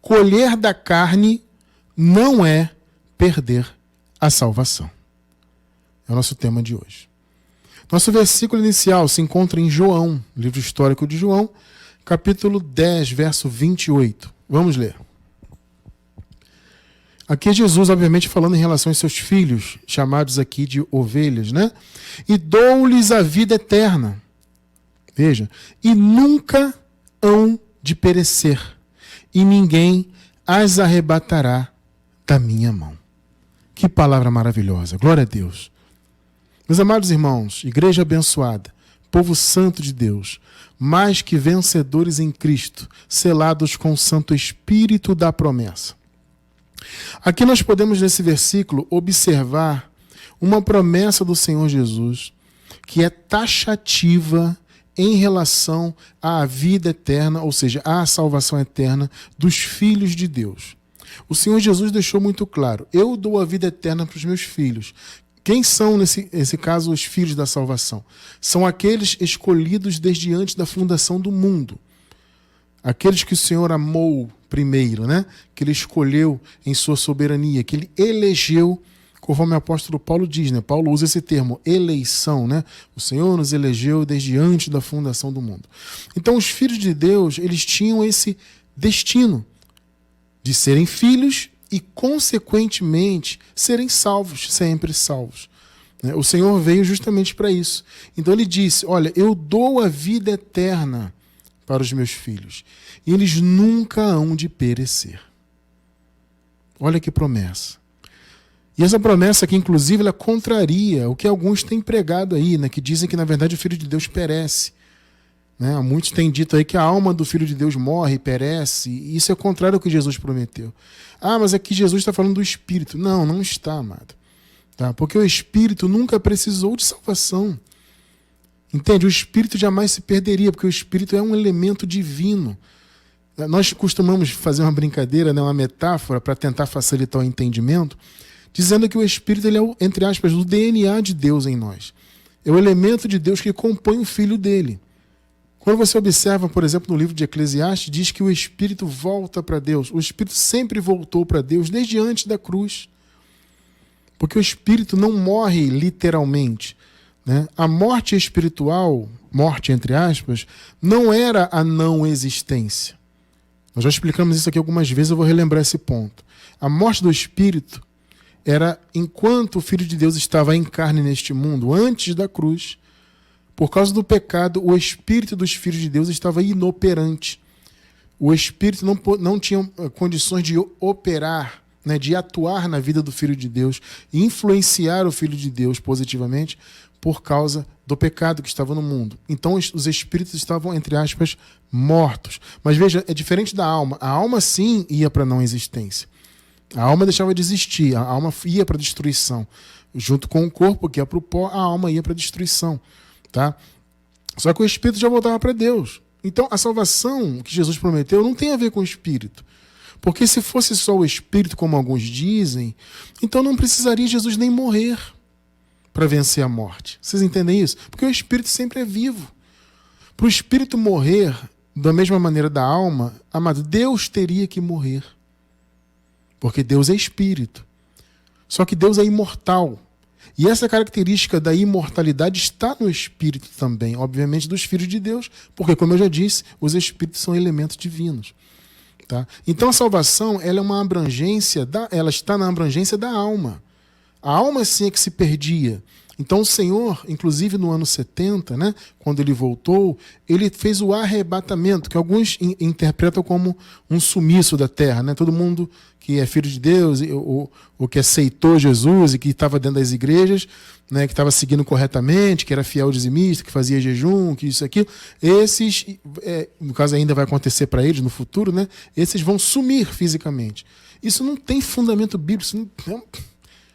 colher da carne não é perder a salvação. É o nosso tema de hoje. Nosso versículo inicial se encontra em João, livro histórico de João, capítulo 10, verso 28. Vamos ler. Aqui é Jesus, obviamente, falando em relação aos seus filhos, chamados aqui de ovelhas, né? E dou-lhes a vida eterna. Veja, e nunca hão de perecer, e ninguém as arrebatará da minha mão. Que palavra maravilhosa, glória a Deus. Meus amados irmãos, igreja abençoada, povo santo de Deus, mais que vencedores em Cristo, selados com o Santo Espírito da promessa. Aqui nós podemos, nesse versículo, observar uma promessa do Senhor Jesus, que é taxativa em relação à vida eterna, ou seja, à salvação eterna dos filhos de Deus. O Senhor Jesus deixou muito claro: eu dou a vida eterna para os meus filhos. Quem são, nesse caso, os filhos da salvação? São aqueles escolhidos desde antes da fundação do mundo. Aqueles que o Senhor amou primeiro, né? Que Ele escolheu em sua soberania, que Ele elegeu, conforme o apóstolo Paulo diz, né? Paulo usa esse termo, eleição, né? O Senhor nos elegeu desde antes da fundação do mundo. Então, os filhos de Deus, eles tinham esse destino de serem filhos e, consequentemente, serem salvos, sempre salvos. O Senhor veio justamente para isso. Então Ele disse: olha, eu dou a vida eterna para os meus filhos, e eles nunca hão de perecer. Olha que promessa. E essa promessa aqui, inclusive, ela contraria o que alguns têm pregado aí, né, que dizem que, na verdade, o Filho de Deus perece. Né? Muitos têm dito aí que a alma do Filho de Deus morre e perece, e isso é contrário ao que Jesus prometeu. Ah, mas aqui Jesus está falando do Espírito. Não, não está, amado. Tá? Porque o Espírito nunca precisou de salvação. Entende? O Espírito jamais se perderia, porque o Espírito é um elemento divino. Nós costumamos fazer uma brincadeira, né, uma metáfora, para tentar facilitar o entendimento, dizendo que o Espírito ele é, entre aspas, o DNA de Deus em nós. É o elemento de Deus que compõe o Filho dele. Quando você observa, por exemplo, no livro de Eclesiastes, diz que o Espírito volta para Deus. O Espírito sempre voltou para Deus, desde antes da cruz. Porque o Espírito não morre literalmente. Né? A morte espiritual, morte entre aspas, não era a não existência. Nós já explicamos isso aqui algumas vezes, eu vou relembrar esse ponto. A morte do Espírito era enquanto o Filho de Deus estava em carne neste mundo, antes da cruz. Por causa do pecado, o Espírito dos filhos de Deus estava inoperante. O Espírito não tinha condições de operar, né, de atuar na vida do Filho de Deus, influenciar o Filho de Deus positivamente por causa do pecado que estava no mundo. Então os Espíritos estavam, entre aspas, mortos. Mas veja, é diferente da alma. A alma sim ia para a não existência. A alma deixava de existir, a alma ia para a destruição. Junto com o corpo, que ia para o pó, a alma ia para a destruição. Tá? Só que o Espírito já voltava para Deus. Então a salvação que Jesus prometeu não tem a ver com o Espírito. Porque se fosse só o Espírito, como alguns dizem, então não precisaria Jesus nem morrer para vencer a morte. Vocês entendem isso? Porque o Espírito sempre é vivo. Para o Espírito morrer da mesma maneira da alma, amado, Deus teria que morrer. Porque Deus é Espírito. Só que Deus é imortal. E essa característica da imortalidade está no Espírito também, obviamente, dos filhos de Deus, porque, como eu já disse, os Espíritos são elementos divinos. Tá? Então a salvação ela é uma abrangência, ela está na abrangência da alma. A alma sim é que se perdia. Então o Senhor, inclusive no ano 70, né, quando ele voltou, ele fez o arrebatamento, que alguns interpretam como um sumiço da terra. Né? Todo mundo que é filho de Deus, ou que aceitou Jesus e que estava dentro das igrejas, né, que estava seguindo corretamente, que era fiel dizimista, que fazia jejum, que isso e aquilo, esses, no caso ainda vai acontecer para eles no futuro, né, esses vão sumir fisicamente. Isso não tem fundamento bíblico,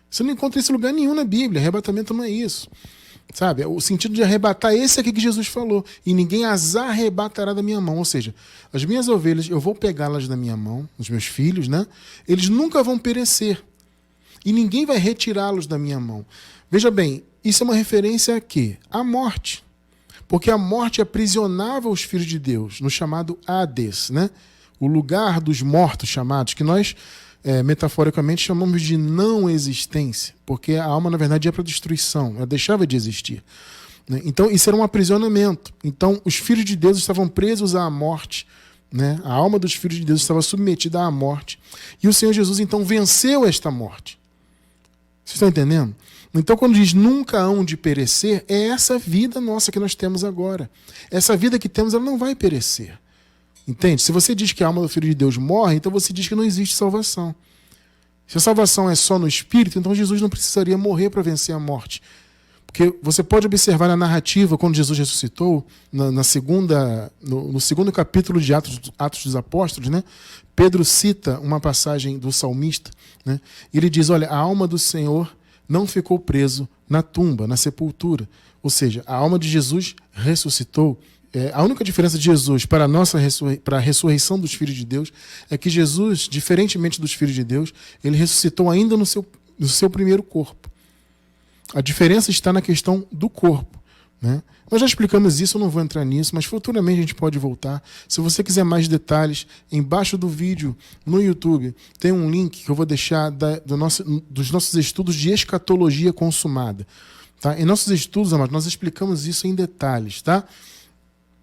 você não encontra isso em lugar nenhum na Bíblia. Arrebatamento não é isso. Sabe? O sentido de arrebatar é esse aqui que Jesus falou. E ninguém as arrebatará da minha mão. Ou seja, as minhas ovelhas, eu vou pegá-las da minha mão, os meus filhos, né? Eles nunca vão perecer. E ninguém vai retirá-los da minha mão. Veja bem, isso é uma referência a quê? À morte. Porque a morte aprisionava os filhos de Deus, no chamado Hades, né? o lugar dos mortos chamados, que nós metaforicamente chamamos de não existência, porque a alma na verdade ia para a destruição, ela deixava de existir. Né? Então isso era um aprisionamento. Então os filhos de Deus estavam presos à morte, né? A alma dos filhos de Deus estava submetida à morte. E o Senhor Jesus então venceu esta morte. Vocês estão entendendo? Então quando diz nunca hão de perecer, é essa vida nossa que nós temos agora. Essa vida que temos, ela não vai perecer. Entende? Se você diz que a alma do Filho de Deus morre, então você diz que não existe salvação. Se a salvação é só no Espírito, então Jesus não precisaria morrer para vencer a morte. Porque você pode observar na narrativa, quando Jesus ressuscitou, no segundo capítulo de Atos dos Apóstolos, né? Pedro cita uma passagem do salmista, né? E ele diz, olha, a alma do Senhor não ficou preso na tumba, na sepultura. Ou seja, a alma de Jesus ressuscitou. A única diferença de Jesus para a ressurreição dos filhos de Deus é que Jesus, diferentemente dos filhos de Deus, ele ressuscitou ainda no seu primeiro corpo. A diferença está na questão do corpo. Né? Nós já explicamos isso, eu não vou entrar nisso, mas futuramente a gente pode voltar. Se você quiser mais detalhes, embaixo do vídeo, no YouTube, tem um link que eu vou deixar dos nossos estudos de escatologia consumada. Tá? Em nossos estudos, amados, nós explicamos isso em detalhes, tá?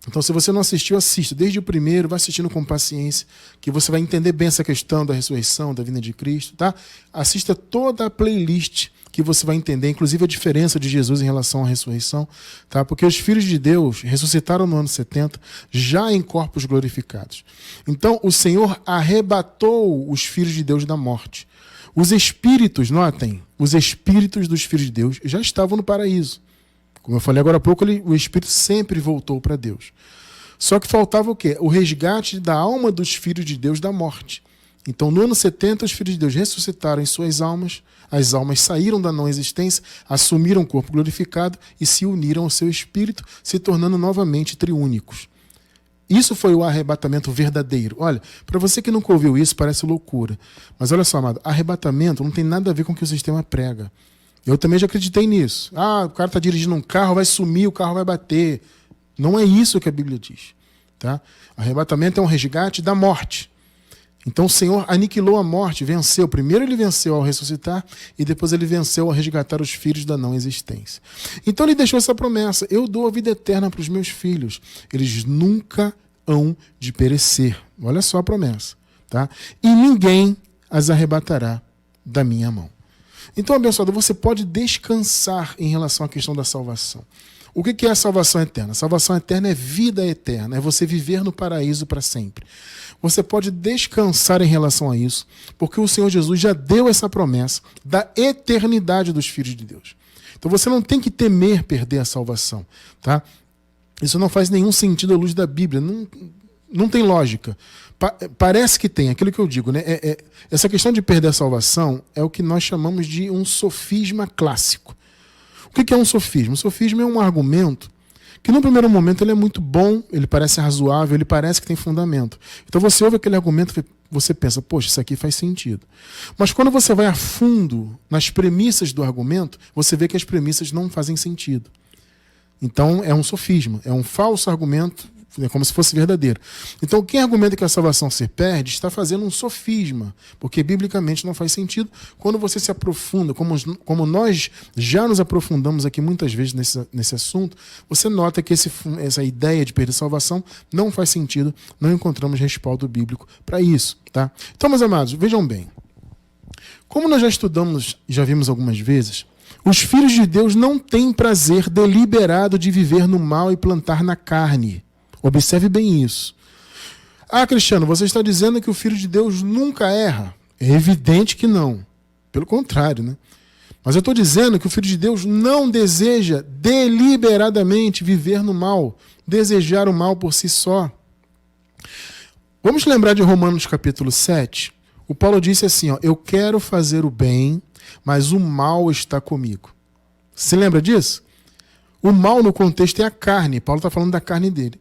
Então, se você não assistiu, assista. Desde o primeiro, vai assistindo com paciência, que você vai entender bem essa questão da ressurreição, da vinda de Cristo, tá? Assista toda a playlist que você vai entender, inclusive a diferença de Jesus em relação à ressurreição, tá? Porque os filhos de Deus ressuscitaram no ano 70, já em corpos glorificados. Então, o Senhor arrebatou os filhos de Deus da morte. Os espíritos, notem, os espíritos dos filhos de Deus já estavam no paraíso. Como eu falei agora há pouco, o espírito sempre voltou para Deus. Só que faltava o quê? O resgate da alma dos filhos de Deus da morte. Então, no ano 70, os filhos de Deus ressuscitaram em suas almas, as almas saíram da não existência, assumiram o corpo glorificado e se uniram ao seu espírito, se tornando novamente triúnicos. Isso foi o arrebatamento verdadeiro. Olha, para você que nunca ouviu isso, parece loucura. Mas olha só, amado, arrebatamento não tem nada a ver com o que o sistema prega. Eu também já acreditei nisso. O cara está dirigindo um carro, vai sumir, o carro vai bater. Não é isso que a Bíblia diz. Tá? Arrebatamento é um resgate da morte. Então o Senhor aniquilou a morte, venceu. Primeiro ele venceu ao ressuscitar e depois ele venceu ao resgatar os filhos da não existência. Então ele deixou essa promessa. Eu dou a vida eterna para os meus filhos. Eles nunca hão de perecer. Olha só a promessa. Tá? E ninguém as arrebatará da minha mão. Então, abençoado, você pode descansar em relação à questão da salvação. O que é a salvação eterna? A salvação eterna é vida eterna, é você viver no paraíso para sempre. Você pode descansar em relação a isso, porque o Senhor Jesus já deu essa promessa da eternidade dos filhos de Deus. Então você não tem que temer perder a salvação. Tá? Isso não faz nenhum sentido à luz da Bíblia, não tem lógica. Parece que tem, aquilo que eu digo, né? Essa questão de perder a salvação é o que nós chamamos de um sofisma clássico. O que é um sofisma? Um sofisma é um argumento que no primeiro momento ele é muito bom, ele parece razoável, ele parece que tem fundamento. Então você ouve aquele argumento, você pensa, poxa, isso aqui faz sentido. Mas quando você vai a fundo nas premissas do argumento, você vê que as premissas não fazem sentido. Então é um sofisma, é um falso argumento, é como se fosse verdadeiro. Então, quem argumenta que a salvação se perde está fazendo um sofisma, porque biblicamente não faz sentido. Quando você se aprofunda, como nós já nos aprofundamos aqui muitas vezes nesse assunto, você nota que essa ideia de perder a salvação não faz sentido, não encontramos respaldo bíblico para isso. Tá? Então, meus amados, vejam bem. Como nós já estudamos e já vimos algumas vezes, os filhos de Deus não têm prazer deliberado de viver no mal e plantar na carne. Observe bem isso. Cristiano, você está dizendo que o Filho de Deus nunca erra? É evidente que não. Pelo contrário, né? Mas eu estou dizendo que o Filho de Deus não deseja deliberadamente viver no mal, desejar o mal por si só. Vamos lembrar de Romanos capítulo 7? O Paulo disse assim, eu quero fazer o bem, mas o mal está comigo. Você lembra disso? O mal no contexto é a carne. Paulo está falando da carne dele.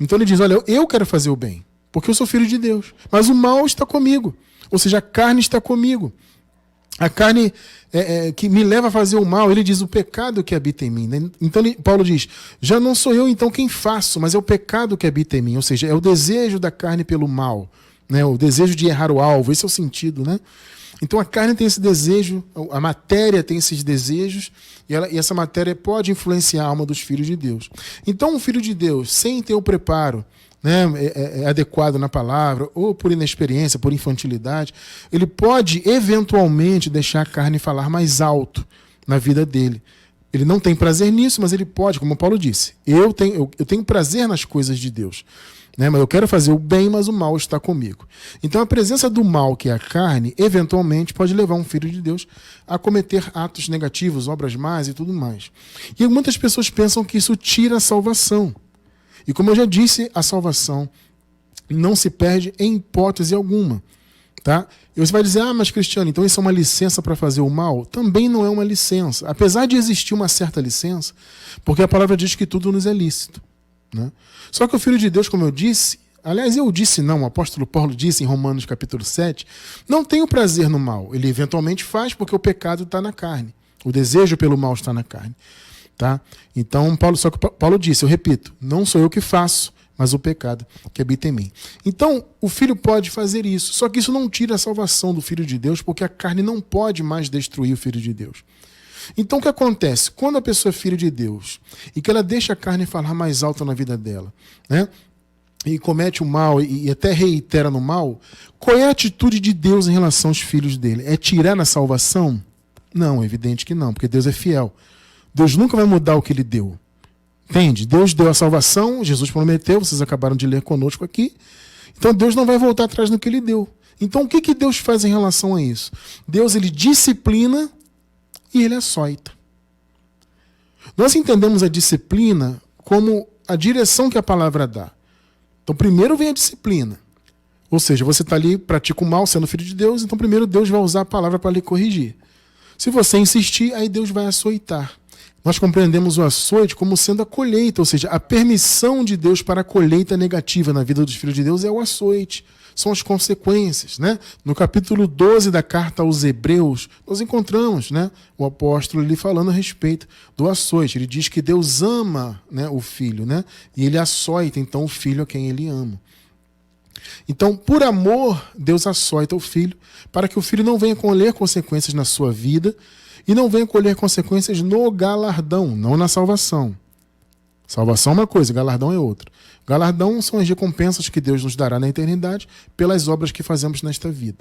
Então ele diz, olha, eu quero fazer o bem, porque eu sou filho de Deus. Mas o mal está comigo. Ou seja, a carne está comigo. A carne que me leva a fazer o mal, ele diz, o pecado que habita em mim. Né? Então Paulo diz, já não sou eu então quem faço, mas é o pecado que habita em mim. Ou seja, é o desejo da carne pelo mal. né? O desejo de errar o alvo, esse é o sentido, né? Então a carne tem esse desejo, a matéria tem esses desejos, e essa matéria pode influenciar a alma dos filhos de Deus. Então um filho de Deus, sem ter o preparo, né, adequado na palavra, ou por inexperiência, por infantilidade, ele pode eventualmente deixar a carne falar mais alto na vida dele. Ele não tem prazer nisso, mas ele pode, como Paulo disse, eu tenho prazer nas coisas de Deus, né? Mas eu quero fazer o bem, mas o mal está comigo. Então a presença do mal, que é a carne, eventualmente pode levar um filho de Deus a cometer atos negativos, obras más e tudo mais. E muitas pessoas pensam que isso tira a salvação. E como eu já disse, a salvação não se perde em hipótese alguma. Tá? E você vai dizer, mas Cristiano, então isso é uma licença para fazer o mal? Também não é uma licença. Apesar de existir uma certa licença, porque a palavra diz que tudo nos é lícito. Né? Só que o Filho de Deus, como eu disse, aliás, o apóstolo Paulo disse em Romanos capítulo 7, não tem o prazer no mal. Ele eventualmente faz porque o pecado está na carne. O desejo pelo mal está na carne. Tá? Então, Paulo disse, eu repito, não sou eu que faço, mas o pecado que habita em mim. Então, o filho pode fazer isso, só que isso não tira a salvação do Filho de Deus, porque a carne não pode mais destruir o Filho de Deus. Então, o que acontece? Quando a pessoa é filho de Deus e que ela deixa a carne falar mais alto na vida dela, né? E comete o mal e até reitera no mal, qual é a atitude de Deus em relação aos filhos dele? É tirar a salvação? Não, é evidente que não, porque Deus é fiel. Deus nunca vai mudar o que ele deu. Entende? Deus deu a salvação, Jesus prometeu, vocês acabaram de ler conosco aqui. Então Deus não vai voltar atrás no que ele deu. Então o que Deus faz em relação a isso? Deus, ele disciplina e ele açoita. Nós entendemos a disciplina como a direção que a palavra dá. Então primeiro vem a disciplina. Ou seja, você está ali, pratica o mal sendo filho de Deus, então primeiro Deus vai usar a palavra para lhe corrigir. Se você insistir, aí Deus vai açoitar. Nós compreendemos o açoite como sendo a colheita, ou seja, a permissão de Deus para a colheita negativa na vida dos filhos de Deus é o açoite. São as consequências. Né? No capítulo 12 da carta aos Hebreus, nós encontramos, né, o apóstolo ali falando a respeito do açoite. Ele diz que Deus ama, né, o filho, né, e ele açoita então o filho a quem ele ama. Então, por amor, Deus açoita o filho para que o filho não venha colher consequências na sua vida e não venha colher consequências no galardão, não na salvação. Salvação é uma coisa, galardão é outra. Galardão são as recompensas que Deus nos dará na eternidade pelas obras que fazemos nesta vida.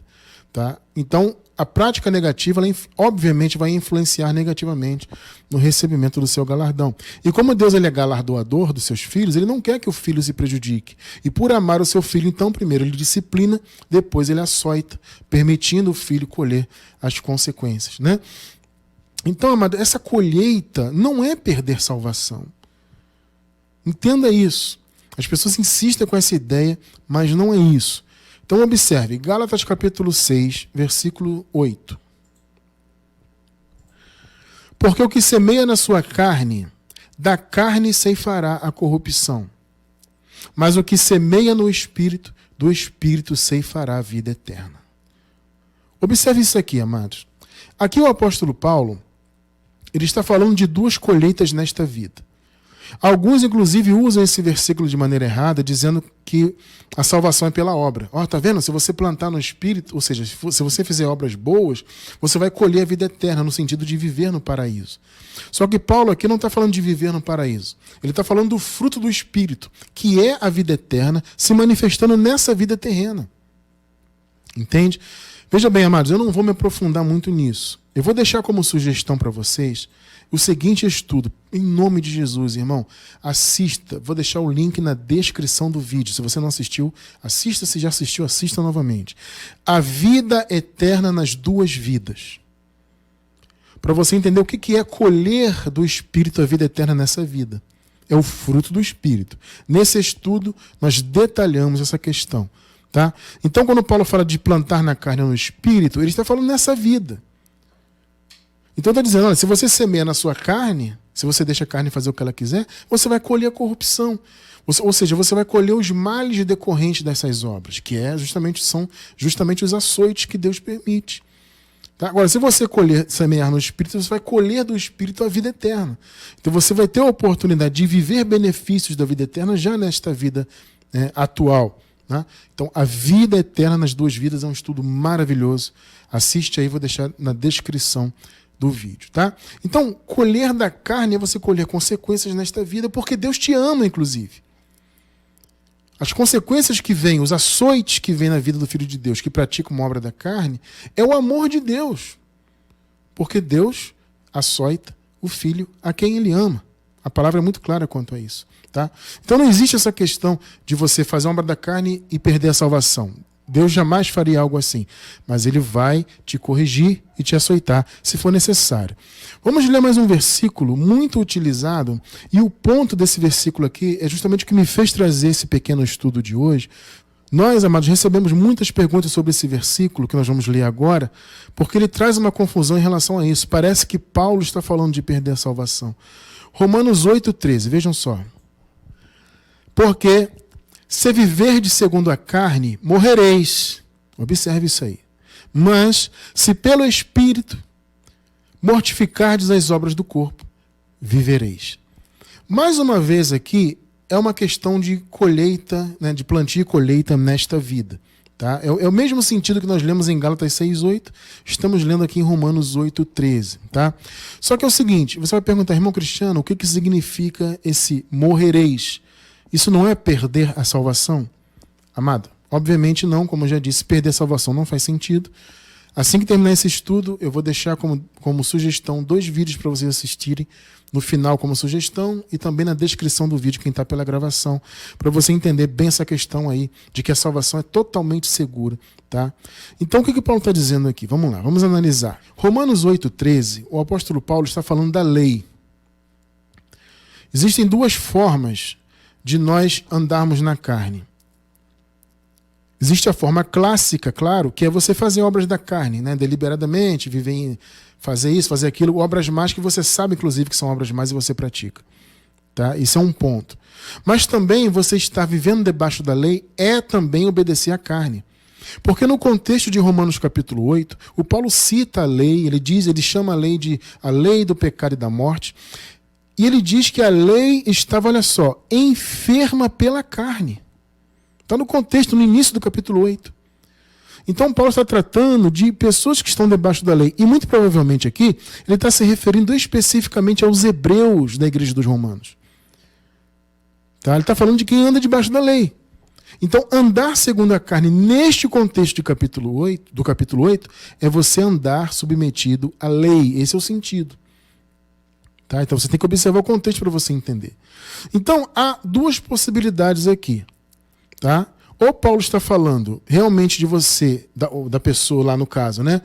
Tá? Então, a prática negativa, ela, obviamente, vai influenciar negativamente no recebimento do seu galardão. E como Deus, ele é galardoador dos seus filhos, ele não quer que o filho se prejudique. E por amar o seu filho, então, primeiro ele disciplina, depois ele açoita, permitindo o filho colher as consequências. Né? Então, amado, essa colheita não é perder salvação. Entenda isso. As pessoas insistem com essa ideia, mas não é isso. Então observe, Gálatas capítulo 6, versículo 8. Porque o que semeia na sua carne, da carne ceifará a corrupção. Mas o que semeia no Espírito, do Espírito ceifará a vida eterna. Observe isso aqui, amados. Aqui o apóstolo Paulo, ele está falando de duas colheitas nesta vida. Alguns, inclusive, usam esse versículo de maneira errada, dizendo que a salvação é pela obra. Ó, tá vendo? Se você plantar no Espírito, ou seja, se você fizer obras boas, você vai colher a vida eterna, no sentido de viver no paraíso. Só que Paulo aqui não está falando de viver no paraíso. Ele está falando do fruto do Espírito, que é a vida eterna, se manifestando nessa vida terrena. Entende? Veja bem, amados, eu não vou me aprofundar muito nisso. Eu vou deixar como sugestão para vocês o seguinte estudo, em nome de Jesus, irmão, assista, vou deixar o link na descrição do vídeo, se você não assistiu, assista, se já assistiu, assista novamente. A vida eterna nas duas vidas. Para você entender o que é colher do Espírito a vida eterna nessa vida. É o fruto do Espírito. Nesse estudo, nós detalhamos essa questão. Tá? Então, quando Paulo fala de plantar na carne ou no Espírito, ele está falando nessa vida. Então está dizendo, olha, se você semeia na sua carne, se você deixa a carne fazer o que ela quiser, você vai colher a corrupção. Ou seja, você vai colher os males decorrentes dessas obras, que são justamente os açoites que Deus permite. Tá? Agora, se você semear no Espírito, você vai colher do Espírito a vida eterna. Então você vai ter a oportunidade de viver benefícios da vida eterna já nesta vida atual. né? Então, a vida eterna nas duas vidas é um estudo maravilhoso. Assiste aí, vou deixar na descrição do vídeo, tá? Então, colher da carne é você colher consequências nesta vida, porque Deus te ama, inclusive. As consequências que vêm, os açoites que vêm na vida do Filho de Deus, que pratica uma obra da carne, é o amor de Deus. Porque Deus açoita o Filho a quem Ele ama. A palavra é muito clara quanto a isso. Tá? Então não existe essa questão de você fazer uma obra da carne e perder a salvação. Deus jamais faria algo assim. Mas Ele vai te corrigir e te açoitar, se for necessário. Vamos ler mais um versículo muito utilizado. E o ponto desse versículo aqui é justamente o que me fez trazer esse pequeno estudo de hoje. Nós, amados, recebemos muitas perguntas sobre esse versículo que nós vamos ler agora, porque ele traz uma confusão em relação a isso. Parece que Paulo está falando de perder a salvação. Romanos 8,13, vejam só. Porque se viverdes segundo a carne, morrereis. Observe isso aí. Mas se pelo Espírito mortificardes as obras do corpo, vivereis. Mais uma vez aqui, é uma questão de colheita, né, de plantio e colheita nesta vida. Tá? É o mesmo sentido que nós lemos em Gálatas 6,8, estamos lendo aqui em Romanos 8,13. Tá? Só que é o seguinte, você vai perguntar, irmão Cristiano, o que significa esse morrereis? Isso não é perder a salvação? Amado, obviamente não, como eu já disse, perder a salvação não faz sentido. Assim que terminar esse estudo, eu vou deixar como sugestão 2 vídeos para vocês assistirem, no final como sugestão e também na descrição do vídeo, quem está pela gravação, para você entender bem essa questão aí de que a salvação é totalmente segura. Tá? Então o que Paulo está dizendo aqui? Vamos lá, vamos analisar. Romanos 8,13, o apóstolo Paulo está falando da lei. Existem 2 formas de nós andarmos na carne. Existe a forma clássica, claro, que é você fazer obras da carne, né? Deliberadamente, fazer isso, fazer aquilo, obras más que você sabe, inclusive, que são obras más e você pratica. Tá? Isso é um ponto. Mas também você estar vivendo debaixo da lei é também obedecer à carne. Porque no contexto de Romanos capítulo 8, o Paulo cita a lei, ele chama a lei de a lei do pecado e da morte, e ele diz que a lei estava, olha só, enferma pela carne. Está no contexto, no início do capítulo 8. Então Paulo está tratando de pessoas que estão debaixo da lei. E muito provavelmente aqui, ele está se referindo especificamente aos hebreus da igreja dos romanos. Tá? Ele está falando de quem anda debaixo da lei. Então, andar segundo a carne, neste contexto do capítulo 8, é você andar submetido à lei. Esse é o sentido. Tá? Então você tem que observar o contexto para você entender. Então, há 2 possibilidades aqui. Tá? Ou Paulo está falando realmente de você, da pessoa lá no caso, né?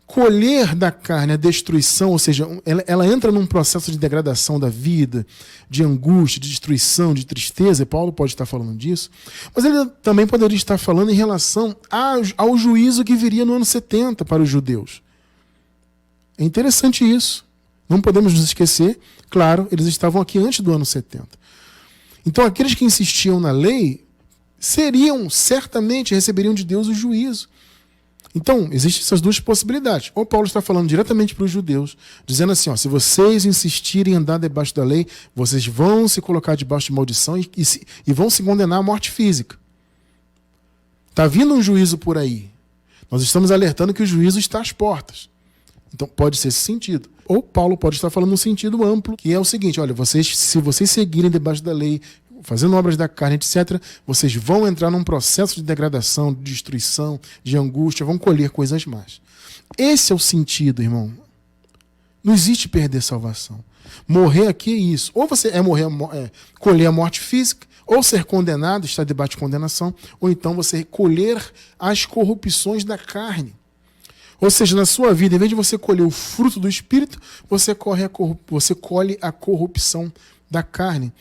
Colher da carne a destruição, ou seja, ela entra num processo de degradação da vida, de angústia, de destruição, de tristeza, e Paulo pode estar falando disso, mas ele também poderia estar falando em relação ao juízo que viria no ano 70 para os judeus. É interessante isso. Não podemos nos esquecer, claro, eles estavam aqui antes do ano 70. Então aqueles que insistiam na lei receberiam de Deus o juízo. Então, existem essas 2 possibilidades. Ou Paulo está falando diretamente para os judeus, dizendo assim, ó, se vocês insistirem em andar debaixo da lei, vocês vão se colocar debaixo de maldição e vão se condenar à morte física. Está vindo um juízo por aí. Nós estamos alertando que o juízo está às portas. Então, pode ser esse sentido. Ou Paulo pode estar falando num sentido amplo, que é o seguinte, olha, se vocês seguirem debaixo da lei, fazendo obras da carne, etc., vocês vão entrar num processo de degradação, de destruição, de angústia, vão colher coisas más. Esse é o sentido, irmão. Não existe perder salvação. Morrer aqui é isso. Ou você colher a morte física, ou ser condenado, estar debaixo de condenação, ou então você colher as corrupções da carne. Ou seja, na sua vida, em vez de você colher o fruto do Espírito, você colhe a corrupção da carne.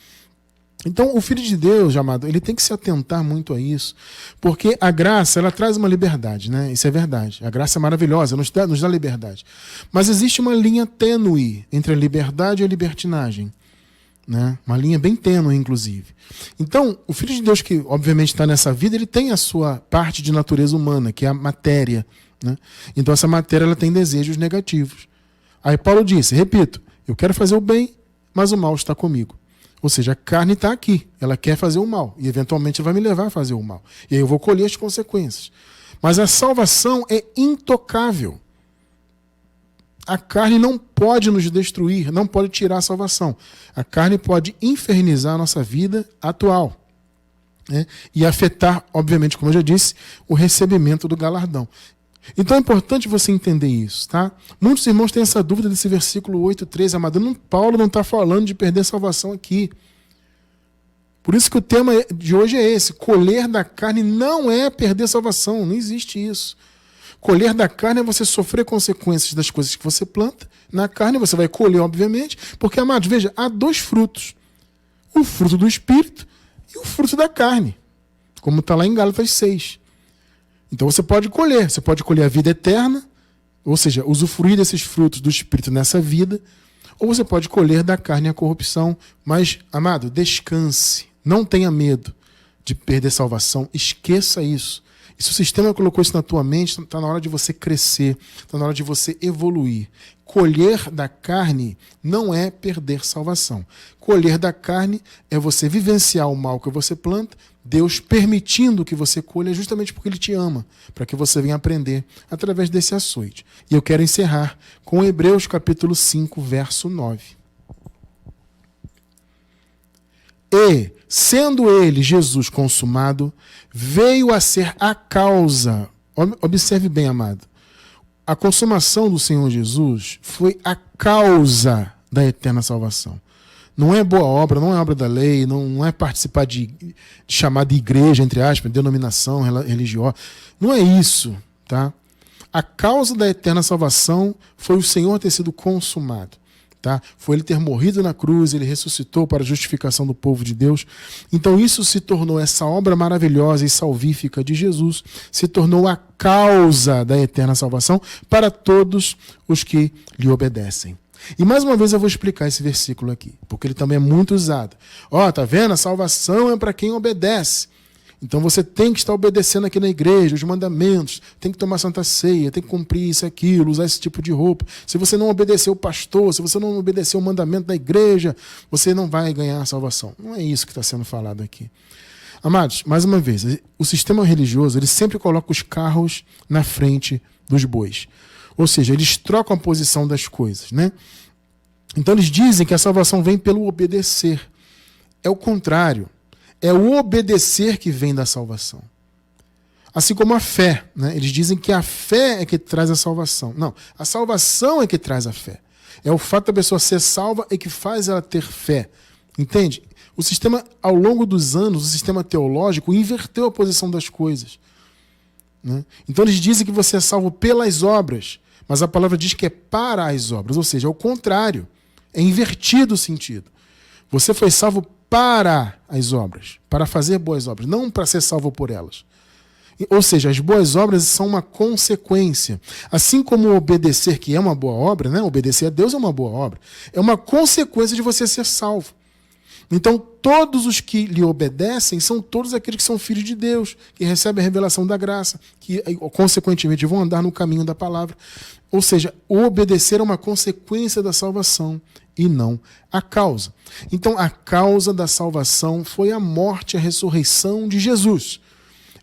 Então, o Filho de Deus, amado, ele tem que se atentar muito a isso, porque a graça, ela traz uma liberdade, né? Isso é verdade. A graça é maravilhosa, nos dá liberdade. Mas existe uma linha tênue entre a liberdade e a libertinagem, né? Uma linha bem tênue, inclusive. Então, o Filho de Deus, que obviamente está nessa vida, ele tem a sua parte de natureza humana, que é a matéria, né? Então, essa matéria ela tem desejos negativos. Aí Paulo disse, repito, eu quero fazer o bem, mas o mal está comigo. Ou seja, a carne está aqui, ela quer fazer o mal, e eventualmente vai me levar a fazer o mal. E aí eu vou colher as consequências. Mas a salvação é intocável. A carne não pode nos destruir, não pode tirar a salvação. A carne pode infernizar a nossa vida atual, né? E afetar, obviamente, como eu já disse, o recebimento do galardão. Então é importante você entender isso, tá? Muitos irmãos têm essa dúvida desse versículo 8:13, amado. Paulo não está falando de perder a salvação aqui. Por isso que o tema de hoje é esse: colher da carne não é perder a salvação, não existe isso. Colher da carne é você sofrer consequências das coisas que você planta. Na carne você vai colher, obviamente, porque, amados, veja, há dois frutos: o fruto do Espírito e o fruto da carne, como está lá em Gálatas 6. Então você pode colher a vida eterna, ou seja, usufruir desses frutos do Espírito nessa vida, ou você pode colher da carne a corrupção. Mas, amado, descanse, não tenha medo de perder salvação, esqueça isso. E se o sistema colocou isso na tua mente, está na hora de você crescer, está na hora de você evoluir. Colher da carne não é perder salvação. Colher da carne é você vivenciar o mal que você planta, Deus permitindo que você colha justamente porque Ele te ama, para que você venha aprender através desse açoite. E eu quero encerrar com Hebreus capítulo 5, verso 9. E, sendo ele, Jesus, consumado, veio a ser a causa. Observe bem, amado. A consumação do Senhor Jesus foi a causa da eterna salvação. Não é boa obra, não é obra da lei, não é participar de chamada igreja, entre aspas, denominação religiosa. Não é isso, tá? A causa da eterna salvação foi o Senhor ter sido consumado. Tá? Foi Ele ter morrido na cruz, Ele ressuscitou para a justificação do povo de Deus. Então isso se tornou, essa obra maravilhosa e salvífica de Jesus, se tornou a causa da eterna salvação para todos os que lhe obedecem. E mais uma vez eu vou explicar esse versículo aqui, porque ele também é muito usado. Tá vendo? A salvação é para quem obedece. Então você tem que estar obedecendo aqui na igreja, os mandamentos, tem que tomar santa ceia, tem que cumprir isso e aquilo, usar esse tipo de roupa. Se você não obedecer o pastor, se você não obedecer o mandamento da igreja, você não vai ganhar a salvação. Não é isso que está sendo falado aqui. Amados, mais uma vez, o sistema religioso ele sempre coloca os carros na frente dos bois. Ou seja, eles trocam a posição das coisas, né? Então eles dizem que a salvação vem pelo obedecer. É o contrário. É o obedecer que vem da salvação. Assim como a fé, né? Eles dizem que a fé é que traz a salvação. Não, a salvação é que traz a fé. É o fato da pessoa ser salva e que faz ela ter fé. Entende? O sistema, ao longo dos anos, o sistema teológico inverteu a posição das coisas, né? Então eles dizem que você é salvo pelas obras, mas a palavra diz que é para as obras. Ou seja, é o contrário. É invertido o sentido. Você foi salvo para as obras, para fazer boas obras, não para ser salvo por elas. Ou seja, as boas obras são uma consequência. Assim como obedecer, que é uma boa obra, né? Obedecer a Deus é uma boa obra, é uma consequência de você ser salvo. Então, todos os que lhe obedecem são todos aqueles que são filhos de Deus, que recebem a revelação da graça, que, consequentemente, vão andar no caminho da palavra. Ou seja, o obedecer é uma consequência da salvação e não a causa. Então, a causa da salvação foi a morte e a ressurreição de Jesus.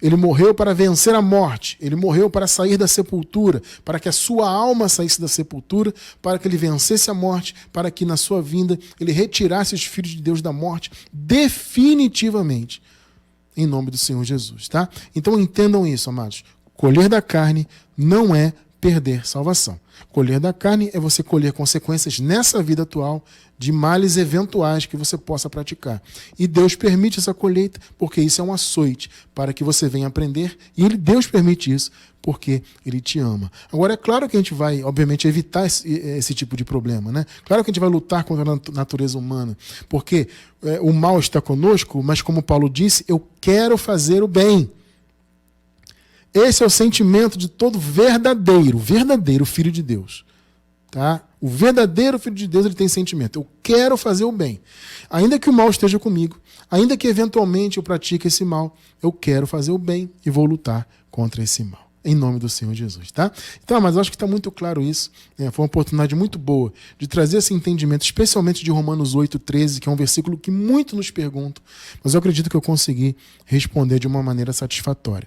Ele morreu para vencer a morte, ele morreu para sair da sepultura, para que a sua alma saísse da sepultura, para que ele vencesse a morte, para que na sua vinda ele retirasse os filhos de Deus da morte definitivamente, em nome do Senhor Jesus, tá? Então entendam isso, amados. Colher da carne não é perder salvação. Colher da carne é você colher consequências nessa vida atual de males eventuais que você possa praticar. E Deus permite essa colheita porque isso é um açoite para que você venha aprender. E Deus permite isso porque Ele te ama. Agora, é claro que a gente vai, obviamente, evitar esse tipo de problema, né? Claro que a gente vai lutar contra a natureza humana, porque o mal está conosco, mas como Paulo disse, eu quero fazer o bem. Esse é o sentimento de todo verdadeiro filho de Deus. Tá? O verdadeiro filho de Deus ele tem sentimento. Eu quero fazer o bem. Ainda que o mal esteja comigo, ainda que eventualmente eu pratique esse mal, eu quero fazer o bem e vou lutar contra esse mal. em nome do Senhor Jesus, tá? Então, mas eu acho que está muito claro isso. Foi uma oportunidade muito boa de trazer esse entendimento, especialmente de Romanos 8:13, que é um versículo que muito nos perguntam, mas eu acredito que eu consegui responder de uma maneira satisfatória.